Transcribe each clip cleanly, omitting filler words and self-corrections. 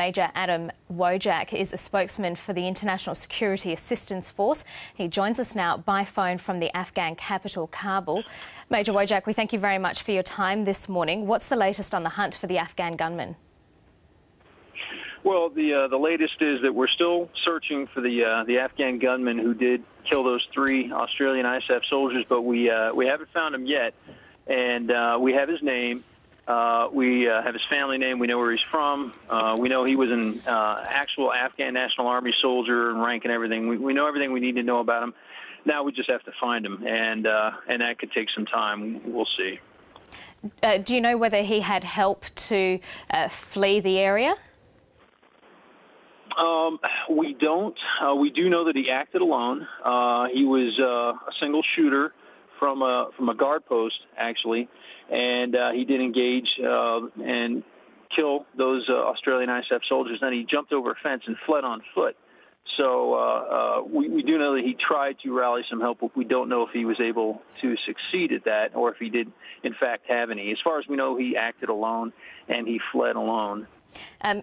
Major Adam Wojack is a spokesman for the International Security Assistance Force. He joins us now by phone from the Afghan capital, Kabul. Major Wojack, we thank you very much for your time this morning. What's the latest on the hunt for the Afghan gunman? Well, the latest is that we're still searching for the Afghan gunman who did kill those 3 Australian ISAF soldiers, but we haven't found him yet, and we have his name. We have his family name. We know where he's from. We know he was an actual Afghan National Army soldier and rank and everything. We know everything we need to know about him. Now we just have to find him, and that could take some time. We'll see. Do you know whether he had help to flee the area? We don't. We do know that he acted alone. He was a single shooter from a guard post, actually, and he did engage and kill those Australian ISAF soldiers. Then he jumped over a fence and fled on foot. So we do know that he tried to rally some help, but we don't know if he was able to succeed at that or if he did, in fact, have any. As far as we know, he acted alone and he fled alone.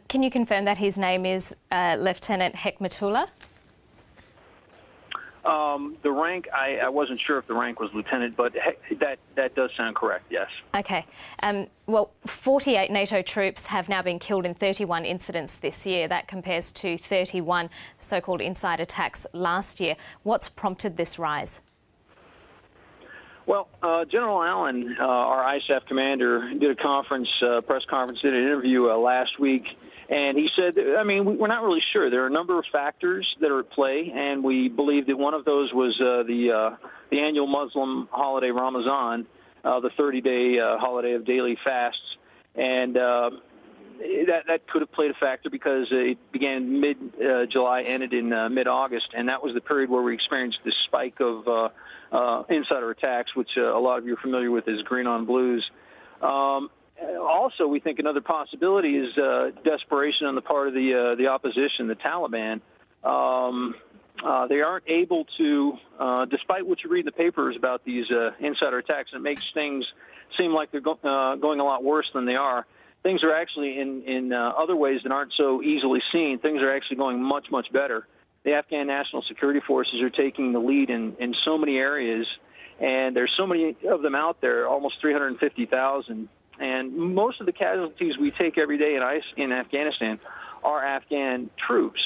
Can you confirm that his name is Lieutenant Hekmatullah? The rank, I wasn't sure if the rank was lieutenant, but that does sound correct, yes. Okay. Well, 48 NATO troops have now been killed in 31 incidents this year. That compares to 31 so-called inside attacks last year. What's prompted this rise? Well, General Allen, our ISAF commander, did a press conference, did an interview last week, and he said, we're not really sure. There are a number of factors that are at play, and we believe that one of those was the annual Muslim holiday Ramadan, the 30-day holiday of daily fasts, and that could have played a factor because it began mid-July, ended in mid-August, and that was the period where we experienced this spike of insider attacks, which a lot of you are familiar with as green on blues. Also, we think another possibility is desperation on the part of the opposition, the Taliban. They aren't able to, despite what you read in the papers about these insider attacks, it makes things seem like they're going a lot worse than they are. Things are actually, in other ways that aren't so easily seen, things are actually going much, much better. The Afghan National Security Forces are taking the lead in so many areas, and there's so many of them out there, almost 350,000. And most of the casualties we take every day in Afghanistan are Afghan troops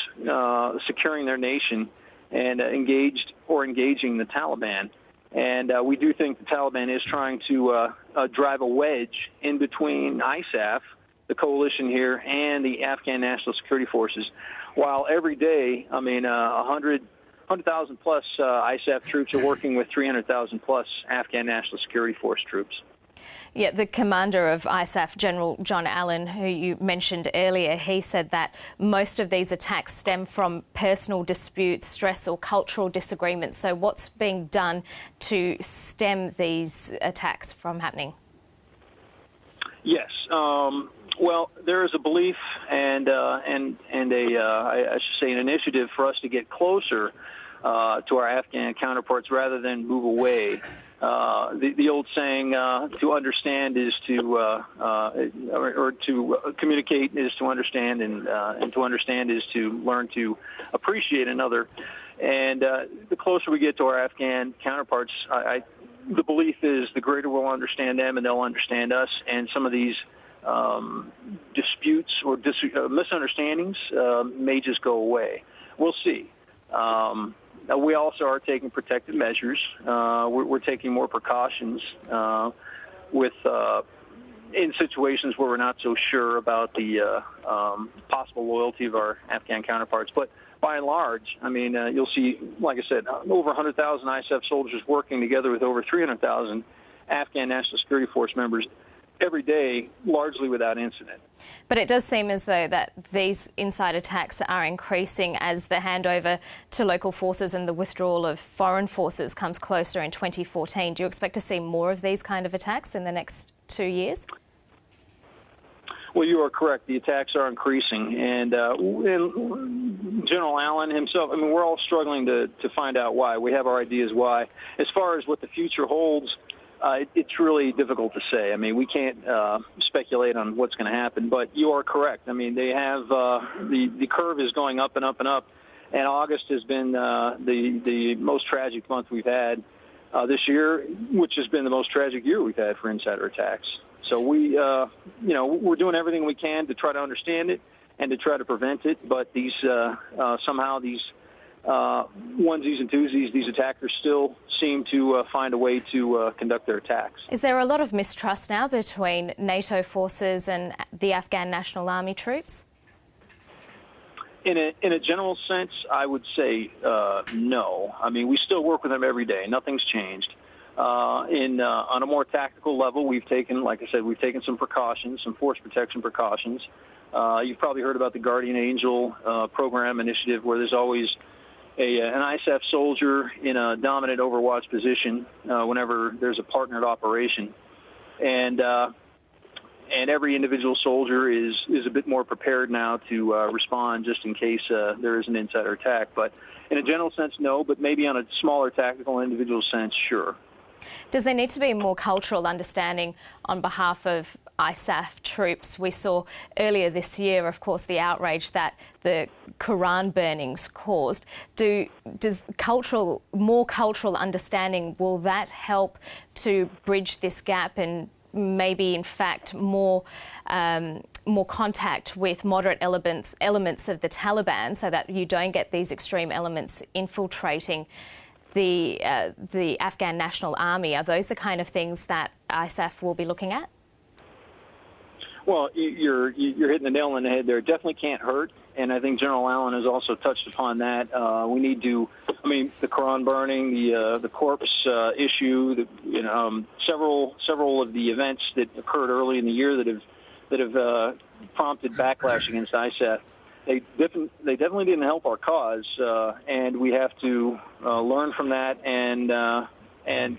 securing their nation and engaging the Taliban. And we do think the Taliban is trying to drive a wedge in between ISAF, the coalition here, and the Afghan National Security Forces. While every day, 100,000 plus ISAF troops are working with 300,000 plus Afghan National Security Force troops. Yeah, the commander of ISAF, General John Allen, who you mentioned earlier, he said that most of these attacks stem from personal disputes, stress or cultural disagreements. So what's being done to stem these attacks from happening? Yes. Well, there is a belief and I should say an initiative for us to get closer to our Afghan counterparts rather than move away. The old saying, to understand is to, or to communicate is to understand, and to understand is to learn to appreciate another. And the closer we get to our Afghan counterparts, the belief is the greater we'll understand them and they'll understand us. And some of these disputes or misunderstandings may just go away. We'll see. We also are taking protective measures. We're taking more precautions in situations where we're not so sure about the possible loyalty of our Afghan counterparts. But by and large, you'll see, like I said, over 100,000 ISAF soldiers working together with over 300,000 Afghan National Security Force members every day, largely without incident. But it does seem as though that these inside attacks are increasing as the handover to local forces and the withdrawal of foreign forces comes closer in 2014. Do you expect to see more of these kind of attacks in the next 2 years? Well, you are correct. The attacks are increasing. And General Allen himself, we're all struggling to find out why. We have our ideas why. As far as what the future holds, It's really difficult to say. I mean, we can't speculate on what's going to happen, but you are correct. I mean, they have the curve is going up and up and up, and August has been the most tragic month we've had this year, which has been the most tragic year we've had for insider attacks. So we're doing everything we can to try to understand it and to try to prevent it, but these somehow these onesies and twosies, these attackers still seem to find a way to conduct their attacks. Is there a lot of mistrust now between NATO forces and the Afghan National Army troops? In a general sense, I would say no. I mean, we still work with them every day. Nothing's changed. On a more tactical level, we've taken, like I said, we've taken some precautions, some force protection precautions. You've probably heard about the Guardian Angel program initiative, where there's always an ISAF soldier in a dominant overwatch position whenever there's a partnered operation, and every individual soldier is a bit more prepared now to respond just in case there is an insider attack. But in a general sense, no. But maybe on a smaller tactical individual sense, sure. Does there need to be more cultural understanding on behalf of ISAF troops? We saw earlier this year, of course, the outrage that the Quran burnings caused. Does more cultural understanding, will that help to bridge this gap and maybe, in fact, more contact with moderate elements of the Taliban, so that you don't get these extreme elements infiltrating the Afghan National Army? Are those the kind of things that ISAF will be looking at? Well, you're hitting the nail on the head there. It definitely can't hurt, and I think General Allen has also touched upon that. We need to, I mean, the Quran burning, the corpse issue, several of the events that occurred early in the year that have prompted backlash against ISAF. They definitely didn't help our cause, and we have to learn from that. And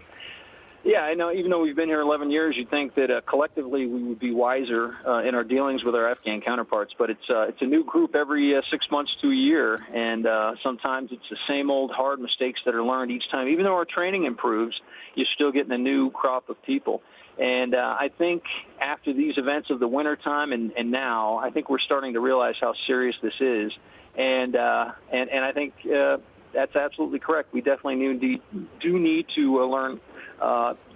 yeah, I know. Even though we've been here 11 years, you'd think that collectively we would be wiser in our dealings with our Afghan counterparts. But it's a new group every 6 months to a year, and sometimes it's the same old hard mistakes that are learned each time. Even though our training improves, you're still getting a new crop of people. And I think after these events of the wintertime and now, I think we're starting to realize how serious this is. And I think that's absolutely correct. We definitely do need to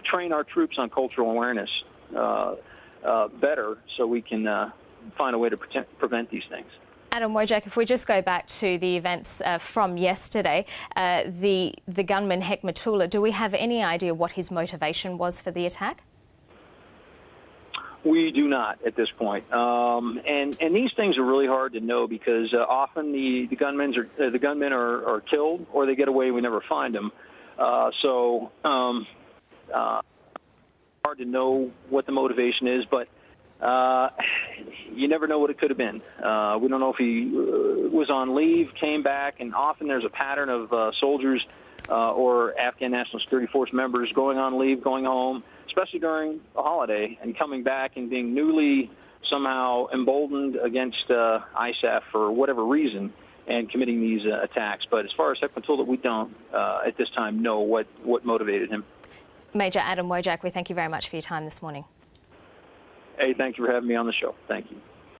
train our troops on cultural awareness better, so we can find a way to prevent these things. Adam Wojack, if we just go back to the events from yesterday, the gunman Hekmatullah, do we have any idea what his motivation was for the attack? We do not at this point, and these things are really hard to know because often the gunmen are killed or they get away. We never find them, so hard to know what the motivation is. But you never know what it could have been. We don't know if he was on leave, came back, and often there's a pattern of soldiers or Afghan National Security Force members going on leave, going home, especially during a holiday, and coming back and being newly somehow emboldened against ISAF for whatever reason and committing these attacks. But as far as Hekmatullah, we don't at this time know what motivated him. Major Adam Wojack, we thank you very much for your time this morning. Hey, thank you for having me on the show. Thank you.